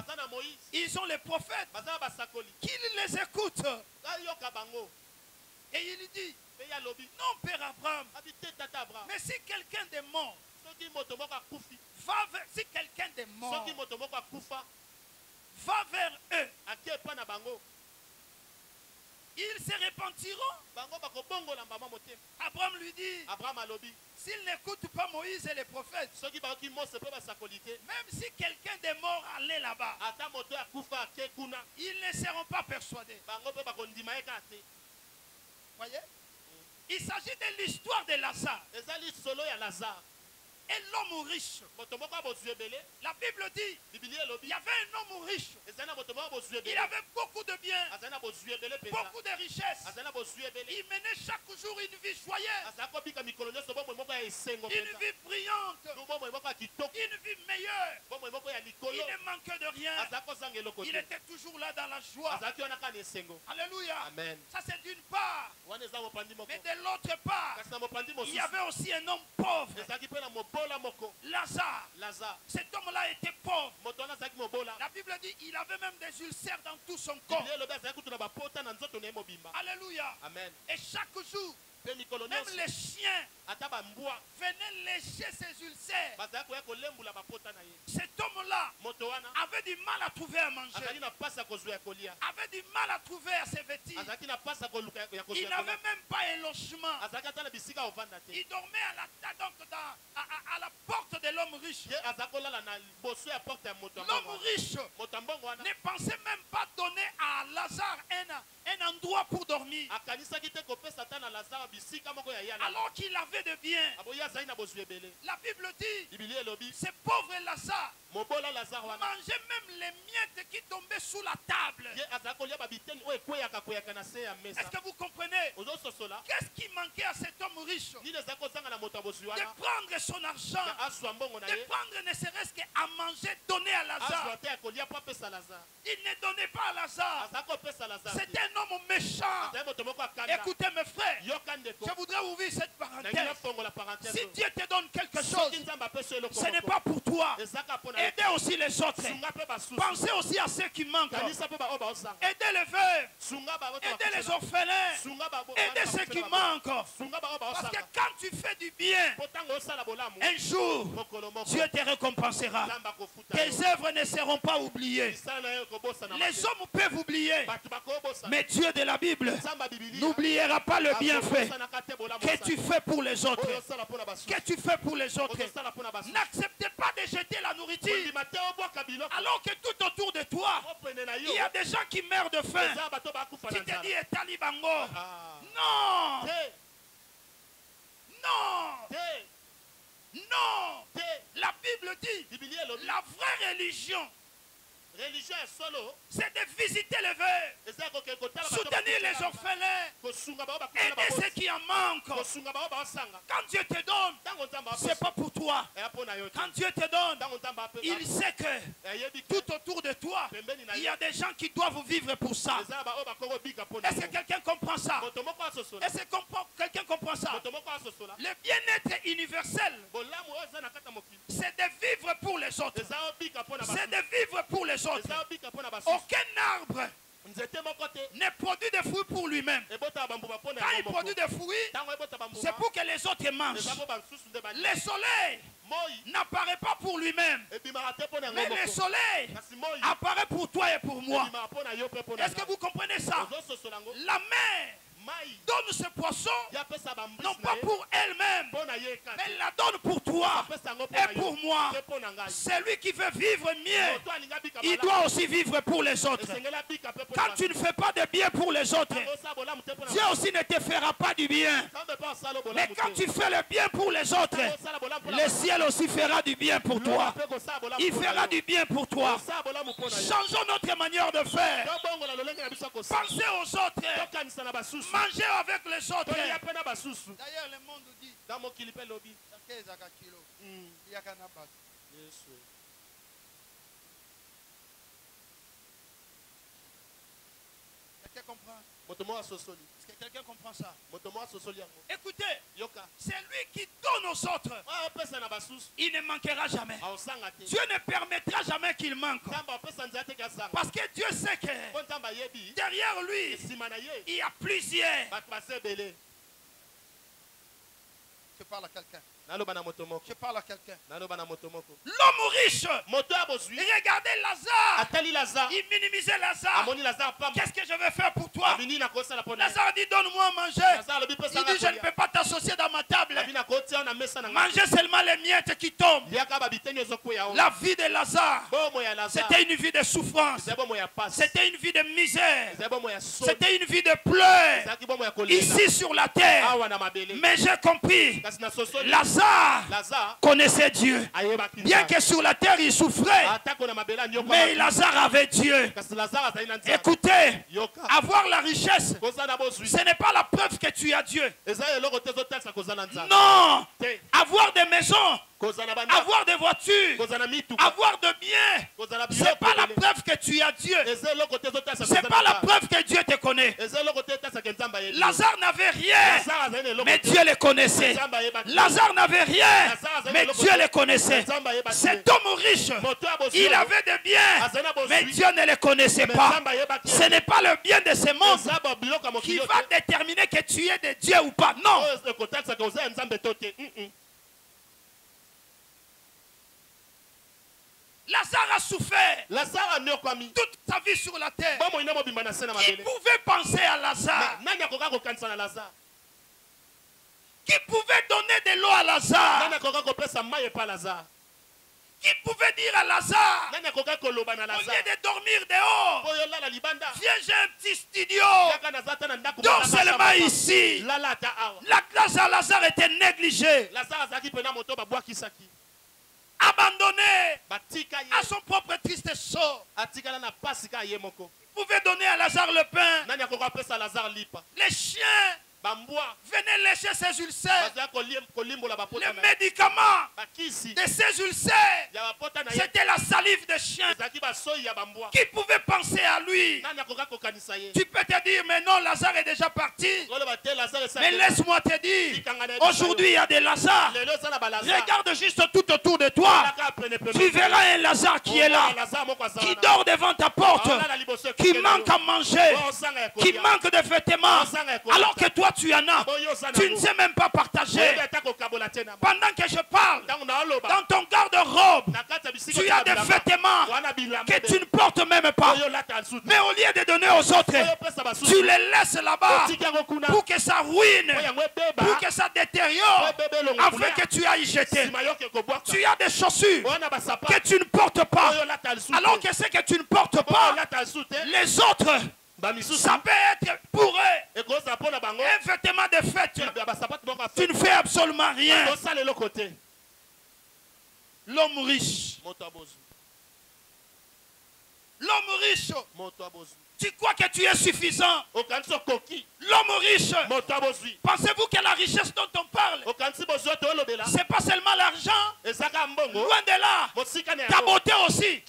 ils ont les prophètes, qu'ils les écoutent. Et il dit, non, Père Abraham, mais si quelqu'un de mort va vers, si quelqu'un de mort va vers eux, ils se repentiront. Abraham lui dit, s'ils n'écoutent pas Moïse et les prophètes, même si quelqu'un de mort allait là-bas, ils ne seront pas persuadés. Voyez? Il s'agit de l'histoire de Lazare. Et l'homme riche. La Bible dit, il y avait un homme riche. Il avait beaucoup de biens, beaucoup de richesses. Il menait chaque jour une vie joyeuse, une vie brillante, une vie meilleure. Il ne manquait de rien. Il était toujours là dans la joie. Alléluia. Amen. Ça c'est d'une part. Mais de l'autre part, il y avait aussi un homme pauvre. Lazare. Cet homme-là était pauvre. La Bible dit qu'il avait même des ulcères dans tout son corps. Alléluia. Amen. Et chaque jour, même les chiens venaient lécher ses ulcères. Cet homme-là avait du mal à trouver à manger, avait du mal à trouver à se vêtir. Il n'avait même pas un logement. Il dormait à la porte de l'homme riche. L'homme riche ne pensait même pas donner à Lazare un endroit pour dormir, alors qu'il avait de bien. La Bible dit, ce pauvre Lazare mangeait même les miettes qui tombaient sous la table. Est-ce que vous comprenez? Qu'est-ce qui manquait à cet homme riche? De prendre son argent, de prendre ne serait-ce qu'à manger, donner à Lazare. Il ne donnait pas à Lazare. C'était un homme méchant. Écoutez mes frères, je voudrais ouvrir cette parenthèse. Si Dieu te donne quelque chose, ce n'est pas pour toi. Aidez aussi les autres. Pensez aussi à ceux qui manquent. Aidez les veuves. Aidez les orphelins. Aidez ceux qui manquent. Parce que quand tu fais du bien, un jour, Dieu te récompensera. Tes œuvres ne seront pas oubliées. Les hommes peuvent oublier, mais Dieu de la Bible n'oubliera pas le bienfait que tu fais pour les autres. Que tu fais pour les autres. N'acceptez pas de jeter la nourriture alors que tout autour de toi, il y a des gens qui meurent de faim. Tu te dis, Etali Bango. Non! Non! Non! La Bible dit, la vraie religion, c'est de visiter les veuves, soutenir les orphelins, aider ceux qui en manquent. Quand Dieu te donne, c'est pas pour toi. Quand Dieu te donne, il sait que tout autour de toi, il y a des gens qui doivent vivre pour ça. Est-ce que quelqu'un comprend ça? Est-ce que quelqu'un comprend ça? Le bien-être universel, c'est de vivre pour les autres. C'est de vivre pour les autres. Aucun arbre ne produit de fruits pour lui-même. Quand il produit des fruits, c'est pour que les autres mangent. Le soleil n'apparaît pas pour lui-même, mais le soleil apparaît pour toi et pour moi. Est-ce que vous comprenez ça? La mer donne ce poisson non pas pour elle-même, mais elle la donne pour toi et pour moi. Celui qui veut vivre mieux, il doit aussi vivre pour les autres. Quand tu ne fais pas de bien pour les autres, Dieu aussi ne te fera pas du bien. Mais quand tu fais le bien pour les autres, le ciel aussi fera du bien pour toi. Il fera du bien pour toi. Changeons notre manière de faire. Pensez aux autres. Mangez avec les autres. D'ailleurs, le monde dit, quelqu'un comprend? Est-ce que quelqu'un comprend ça? Écoutez, c'est lui qui donne aux autres. Il ne manquera jamais. Dieu ne permettra jamais qu'il manque. Parce que Dieu sait que derrière lui, il y a plusieurs. Je parle à quelqu'un. Je parle à quelqu'un. L'homme riche, regardez Lazare. Il minimisait Lazare. Qu'est-ce que je vais faire pour toi? Lazare dit, donne-moi à manger. Il dit, je ne peux pas t'associer dans ma table. Manger seulement les miettes qui tombent. La vie de Lazare, c'était une vie de souffrance. C'était une vie de misère. C'était une vie de pleurs. Ici sur la terre. Mais j'ai compris. Lazare connaissait Dieu. Bien que sur la terre il souffrait. Mais Lazare avait Dieu. Écoutez, avoir la richesse, ce n'est pas la preuve que tu as Dieu. Non. Avoir des maisons, avoir des voitures, avoir de biens, ce n'est pas la preuve que tu as Dieu. Ce n'est pas la preuve que Dieu te connaît. Lazare n'avait rien, mais Dieu le connaissait. Lazare n'avait rien, mais Dieu le connaissait. Cet homme riche, il avait des biens, mais Dieu ne les connaissait pas. Ce n'est pas le bien de ce monde qui va déterminer que tu es de Dieu ou pas. Non. Lazare a souffert toute sa vie sur la terre. Qui pouvait penser à Lazare? Qui pouvait donner de l'eau à Lazare? Qui pouvait dire à Lazare, au lieu de dormir dehors, viens, j'ai un petit studio, dors seulement ici. La classe à Lazare était négligée, abandonné à son propre triste sort. Il pouvait donner à Lazare le pain. Les chiens venaient lécher ses ulcères. Les médicaments de ses ulcères, c'était la salive des chiens. Qui pouvait penser à lui? Tu peux te dire, mais non, Lazare est déjà parti. Mais laisse-moi te dire, aujourd'hui il y a des Lazare. Regarde juste tout autour de toi. Tu verras un Lazare qui est là, qui dort devant ta porte, qui manque à manger, qui manque de vêtements, alors que toi tu en as. Tu ne sais même pas partager. Pendant que je parle, dans ton garde-robe, tu as des vêtements que tu ne portes même pas. Mais au lieu de donner aux autres, tu les laisses là-bas pour que ça ruine, pour que ça détériore, afin que tu ailles jeter. Tu as des chaussures que tu ne portes pas, alors que ce que tu ne portes pas, les autres, ça peut être pour eux un vêtement de fête. Tu ne fais absolument rien. L'homme riche. L'homme riche. Tu crois que tu es suffisant? L'homme riche. Pensez-vous que la richesse dont on parle, c'est pas seulement l'argent? Loin de là. Ta beauté aussi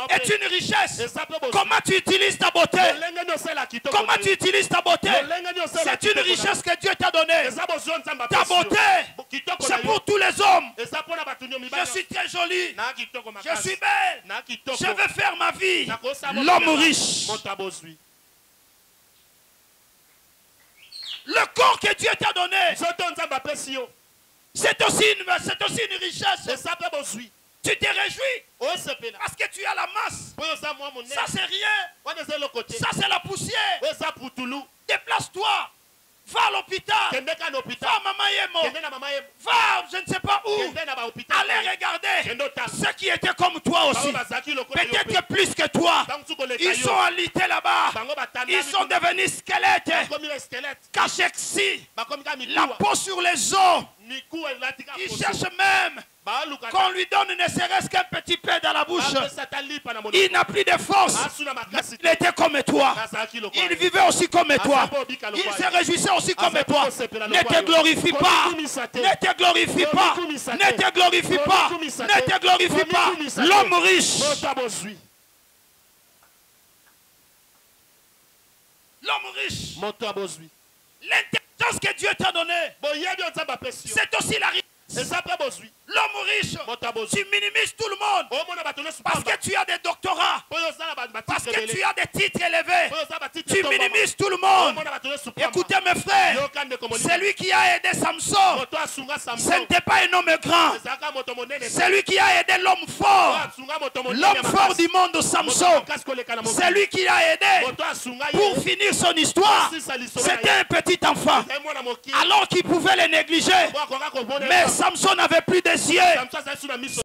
est une richesse. Comment tu utilises ta beauté? Comment tu utilises ta beauté? C'est une richesse que Dieu t'a donnée. Ta beauté, c'est pour tous les hommes. Je suis très jolie. Je suis belle. Je veux faire ma vie. L'homme riche. Le corps que Dieu t'a donné, c'est aussi une richesse. Tu te réjouis parce que tu as la masse. Ça c'est rien. Ça c'est la poussière. Déplace-toi. Va à l'hôpital. Va à Mama Yemo. Va je ne sais pas où. Allez regarder ceux qui étaient comme toi aussi. Peut-être plus que toi. Ils sont alités là-bas. Ils sont devenus squelettes. Cachexi. La peau sur les os. Ils cherchent même qu'on lui donne ne serait-ce qu'un petit peu dans la bouche. Il n'a plus de force. Il était comme toi. Il vivait aussi comme toi. Il se réjouissait aussi comme toi. Ne te glorifie pas. Ne te glorifie pas. Ne te glorifie pas. Ne te glorifie pas. L'homme riche. L'homme riche. L'intelligence que Dieu t'a donnée, c'est aussi la richesse. L'homme riche, tu minimises tout le monde parce que tu as des doctorats, parce que tu as des titres élevés, Tu minimises tout le monde. Écoutez mes frères, celui qui a aidé Samson, ce n'était pas un homme grand. Celui qui a aidé l'homme fort du monde, Samson, celui qui a aidé pour finir son histoire, c'était un petit enfant. Alors qu'il pouvait le négliger. Mais Samson n'avait plus des yeux.